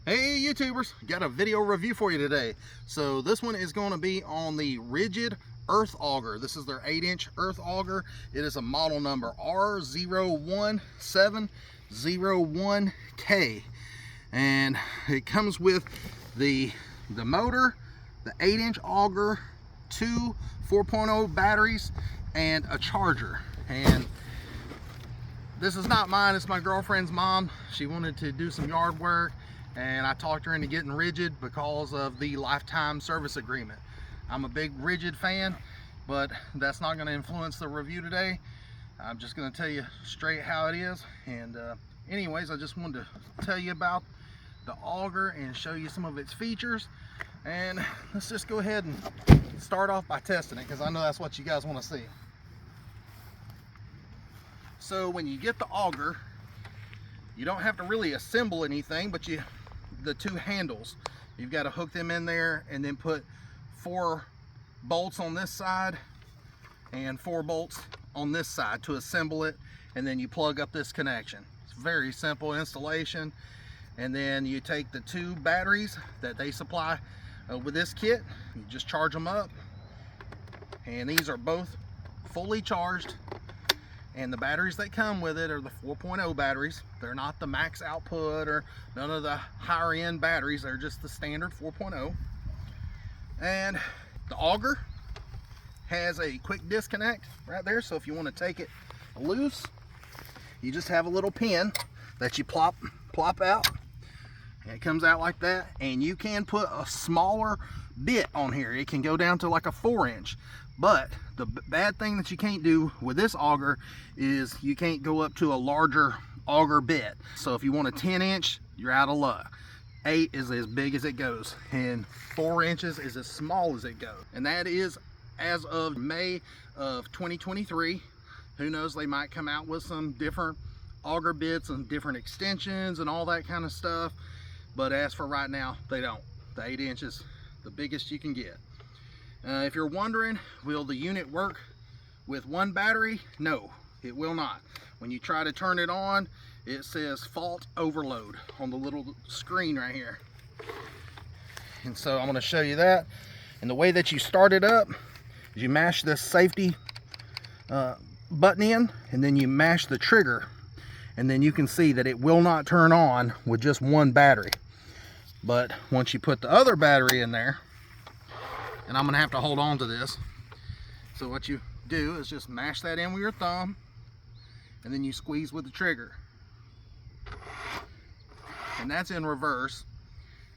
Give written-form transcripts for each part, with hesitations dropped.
Hey YouTubers, got a video review for you today. So this one is going to be on the Ridgid earth auger. This is their 8-inch earth auger. It is a model number R01701K, and it comes with the motor, the 8-inch auger, two 4.0 batteries, and a charger. And this is not mine, it's my girlfriend's mom. She wanted to do some yard work, and I talked her into getting Ridgid because of the lifetime service agreement. I'm a big Ridgid fan, but that's not going to influence the review today. I'm just going to tell you straight how it is. And anyways, I just wanted to tell you about the auger and show you some of its features. And let's just go ahead and start off by testing it, because I know that's what you guys want to see. So when you get the auger, you don't have to really assemble anything, but the two handles, you've got to hook them in there and then put 4 bolts on this side and 4 bolts on this side to assemble it, and then you plug up this connection. It's very simple installation. And then you take the 2 batteries that they supply with this kit, you just charge them up, and these are both fully charged. And the batteries that come with it are the 4.0 batteries. They're not the max output or none of the higher end batteries. They're just the standard 4.0. And the auger has a quick disconnect right there. So if you want to take it loose, you just have a little pin that you plop out. And it comes out like that. And you can put a smaller bit on here. It can go down to like a 4-inch. But the bad thing that you can't do with this auger is you can't go up to a larger auger bit. So if you want a 10-inch, you're out of luck. 8 is as big as it goes, and 4 inches is as small as it goes. And that is as of May of 2023. Who knows, they might come out with some different auger bits and different extensions and all that kind of stuff. But as for right now, they don't. The 8 inches, the biggest you can get. If you're wondering, will the unit work with 1 battery? No, it will not. When you try to turn it on, it says fault overload on the little screen right here. And so I'm going to show you that. And the way that you start it up is you mash this safety button in, and then you mash the trigger, and then you can see that it will not turn on with just 1 battery. But once you put the other battery in there, and I'm gonna have to hold on to this. So what you do is just mash that in with your thumb, and then you squeeze with the trigger. And that's in reverse.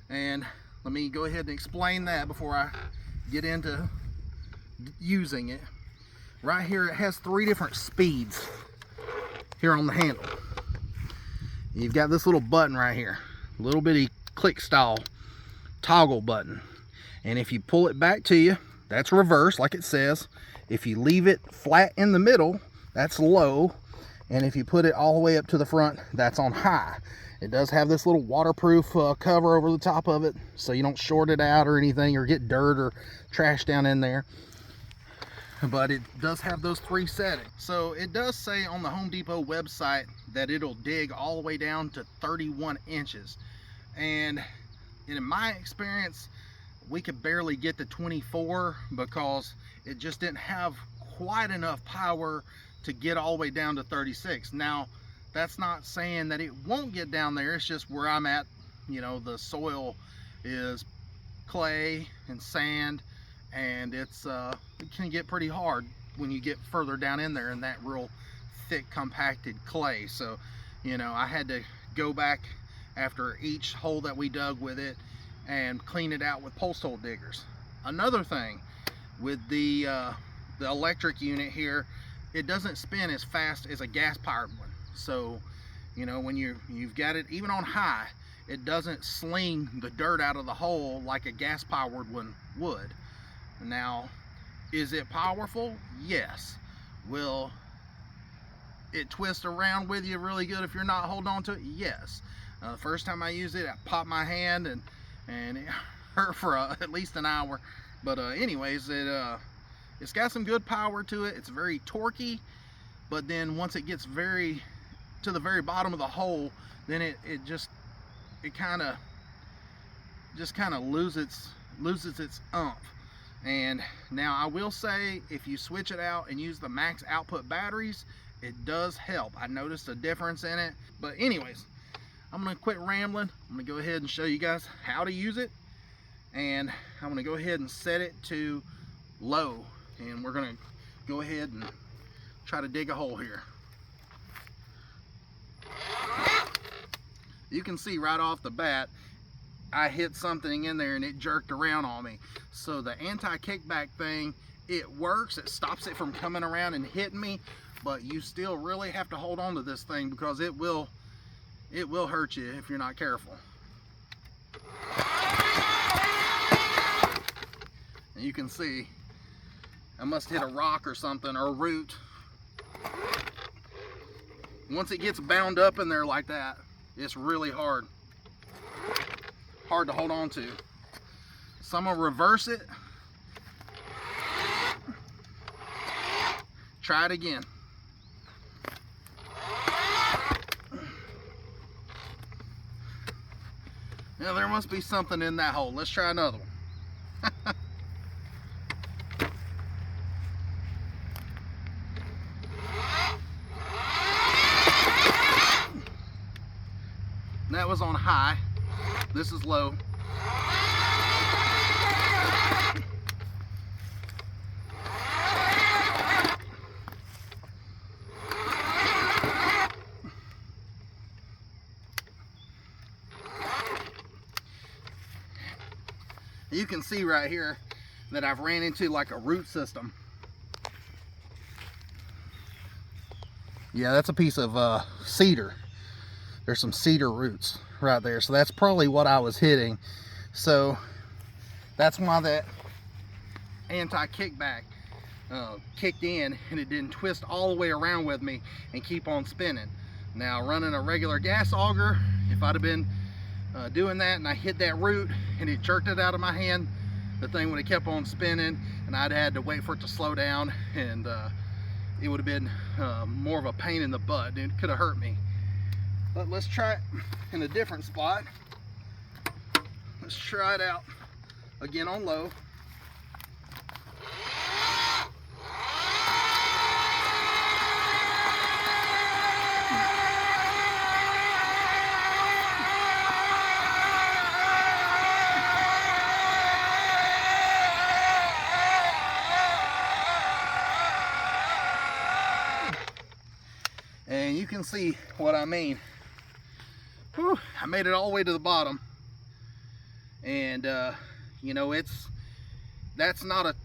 And let me go ahead and explain that before I get into using it. Right here, it has 3 different speeds here on the handle. You've got this little button right here, little bitty click style toggle button. And if you pull it back to you, that's reverse, like it says. If you leave it flat in the middle, that's low. And if you put it all the way up to the front, that's on high. It does have this little waterproof cover over the top of it, so you don't short it out or anything, or get dirt or trash down in there. But it does have those 3 settings. So it does say on the Home Depot website that it'll dig all the way down to 31 inches. And in my experience, we could barely get to 24 because it just didn't have quite enough power to get all the way down to 36. Now, that's not saying that it won't get down there. It's just where I'm at, you know, the soil is clay and sand, and it can get pretty hard when you get further down in there in that real thick compacted clay. So, you know, I had to go back after each hole that we dug with it and clean it out with post hole diggers. Another thing with the electric unit here, it doesn't spin as fast as a gas powered one. So, you know, when you've got it even on high, it doesn't sling the dirt out of the hole like a gas powered one would. Now, is it powerful? Yes. Will it twist around with you really good if you're not holding on to it? Yes. The first time I used it, I popped my hand and it hurt for at least an hour. But anyways, it's got some good power to it. It's very torquey, but then once it gets to the very bottom of the hole, then it kind of just kind of loses its umph. And now I will say, if you switch it out and use the max output batteries, it does help. I noticed a difference in it. But anyways, I'm gonna quit rambling. I'm gonna go ahead and show you guys how to use it, and I'm gonna go ahead and set it to low, and we're gonna go ahead and try to dig a hole here. You can see right off the bat I hit something in there and it jerked around on me. So the anti-kickback thing, it works. It stops it from coming around and hitting me, but you still really have to hold on to this thing because it will hurt you if you're not careful. And you can see I must hit a rock or something, or a root. Once it gets bound up in there like that, it's really hard to hold on to. So I'm gonna reverse it. Try it again. Now there must be something in that hole. Let's try another one. That was on high. This is low. You can see right here that I've ran into like a root system. Yeah, that's a piece of cedar. There's some cedar roots right there, so that's probably what I was hitting. So that's why that anti-kickback kicked in, and it didn't twist all the way around with me and keep on spinning. Now running a regular gas auger, if I'd have been doing that and I hit that root and it jerked it out of my hand, the thing would have kept on spinning and I'd had to wait for it to slow down, and it would have been more of a pain in the butt, and it could have hurt me. But let's try it in a different spot. Let's try it out again on low. And you can see what I mean. Whew, I made it all the way to the bottom, and you know, that's not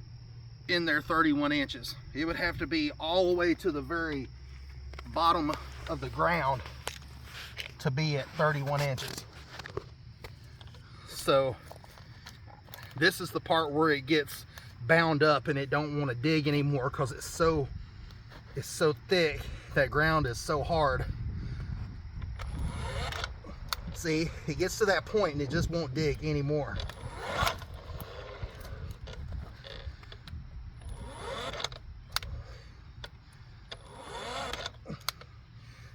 in there 31 inches. It would have to be all the way to the very bottom of the ground to be at 31 inches. So this is the part where it gets bound up and it don't want to dig anymore because it's so thick. That ground is so hard. See, it gets to that point and it just won't dig anymore.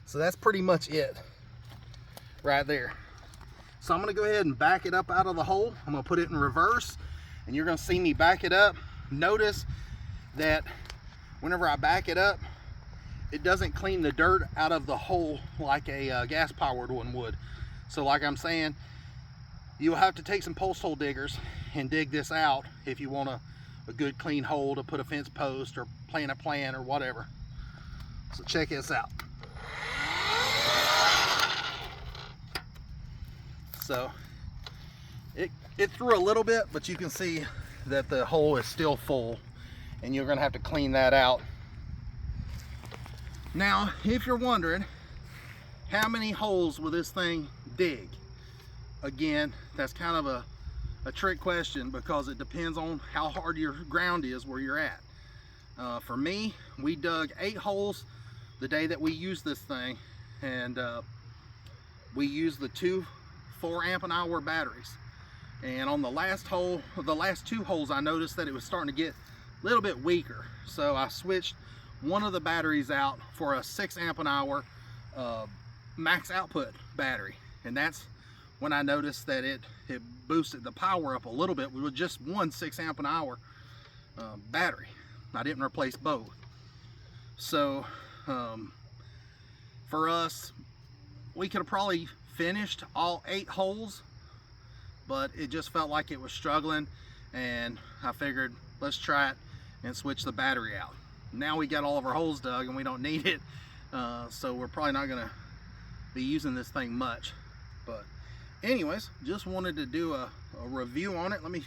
So that's pretty much it right there. So I'm gonna go ahead and back it up out of the hole. I'm gonna put it in reverse, and you're gonna see me back it up. Notice that whenever I back it up, it doesn't clean the dirt out of the hole like a gas powered one would. So like I'm saying, you'll have to take some post hole diggers and dig this out if you want a good clean hole to put a fence post or plant a plant or whatever. So check this out. So it threw a little bit, but you can see that the hole is still full, and you're gonna have to clean that out. Now, if you're wondering how many holes will this thing dig, again, that's kind of a trick question because it depends on how hard your ground is where you're at. For me, we dug 8 holes the day that we used this thing, and we used the 2 4-amp-hour batteries. And on the last hole, the last 2 holes, I noticed that it was starting to get a little bit weaker, so I switched one of the batteries out for a 6-amp-hour max output battery, and that's when I noticed that it boosted the power up a little bit with just one 6 amp an hour battery. I didn't replace both. So for us, we could have probably finished all 8 holes, but it just felt like it was struggling, and I figured let's try it and switch the battery out. Now we got all of our holes dug and we don't need it, so we're probably not gonna be using this thing much. But anyways, just wanted to do a review on it. Let me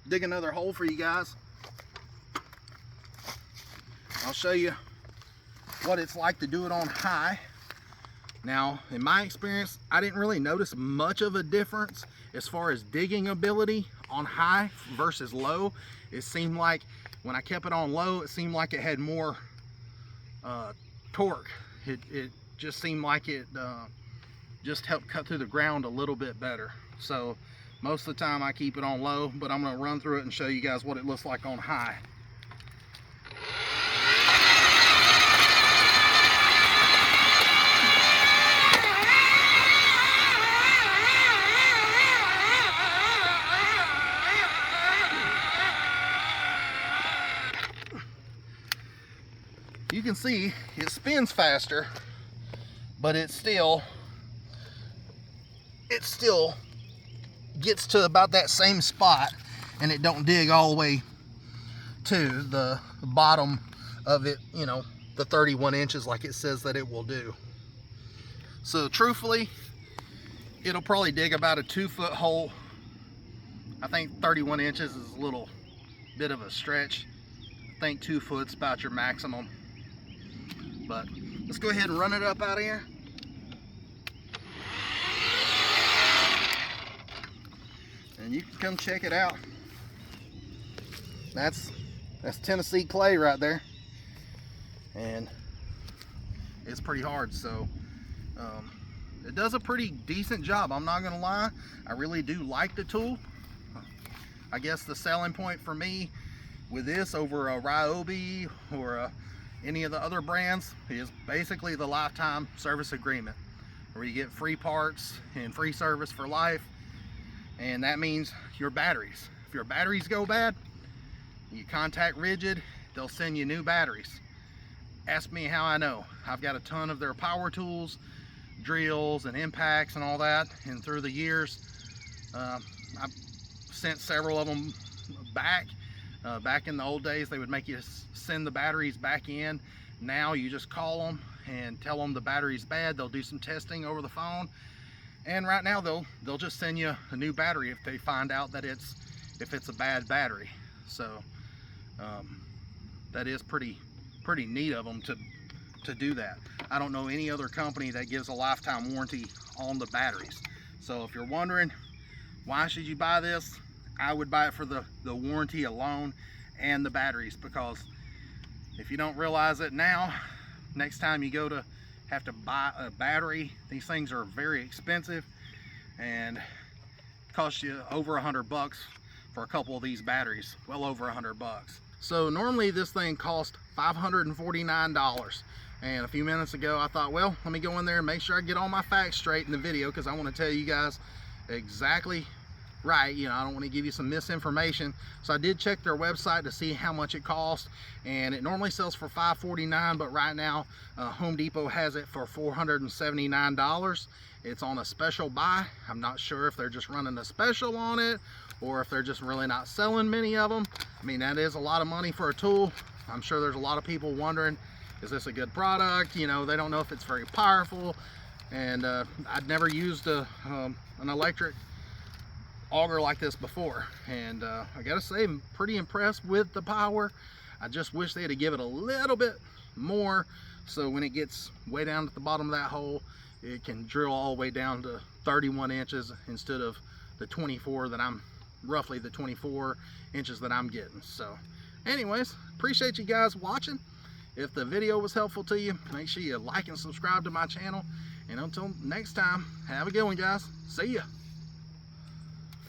dig another hole for you guys. I'll show you what it's like to do it on high. Now, in my experience, I didn't really notice much of a difference as far as digging ability on high versus low. It seemed like when I kept it on low, it seemed like it had more torque. It just seemed like it just helped cut through the ground a little bit better. So most of the time I keep it on low, but I'm going to run through it and show you guys what it looks like on high. You can see it spins faster, but it still gets to about that same spot, and it don't dig all the way to the bottom of it, you know, the 31 inches like it says that it will do. So truthfully, it'll probably dig about a 2-foot hole. I think 31 inches is a little bit of a stretch. I think 2 foot's about your maximum. But let's go ahead and run it up out of here. And you can come check it out. That's Tennessee clay right there. And it's pretty hard, so it does a pretty decent job. I'm not gonna lie, I really do like the tool. I guess the selling point for me with this over a Ryobi or any of the other brands is basically the lifetime service agreement, where you get free parts and free service for life. And that means your batteries. If your batteries go bad, you contact Ridgid, they'll send you new batteries. Ask me how I know. I've got a ton of their power tools, drills and impacts and all that, and through the years I've sent several of them back. Back in the old days, they would make you send the batteries back in. Now you just call them and tell them the battery's bad. They'll do some testing over the phone, and right now they'll just send you a new battery if they find out that if it's a bad battery. So that is pretty neat of them to do that. I don't know any other company that gives a lifetime warranty on the batteries. So if you're wondering why should you buy this, I would buy it for the warranty alone and the batteries, because if you don't realize it now, next time you go to have to buy a battery, these things are very expensive and cost you over $100 for a couple of these batteries, well over $100. So normally this thing cost $549, and a few minutes ago I thought, well, let me go in there and make sure I get all my facts straight in the video, because I want to tell you guys exactly right. You know, I don't want to give you some misinformation. So I did check their website to see how much it costs, and it normally sells for $549, but right now Home Depot has it for $479. It's on a special buy. I'm not sure if they're just running a special on it or if they're just really not selling many of them. I mean, that is a lot of money for a tool. I'm sure there's a lot of people wondering, is this a good product? You know, they don't know if it's very powerful. And I'd never used an electric auger like this before, and I gotta say, I'm pretty impressed with the power. I just wish they had to give it a little bit more, so when it gets way down at the bottom of that hole, it can drill all the way down to 31 inches instead of the 24 that I'm roughly the 24 inches that I'm getting. So anyways, appreciate you guys watching. If the video was helpful to you, make sure you like and subscribe to my channel, and until next time, have a good one, guys. See ya.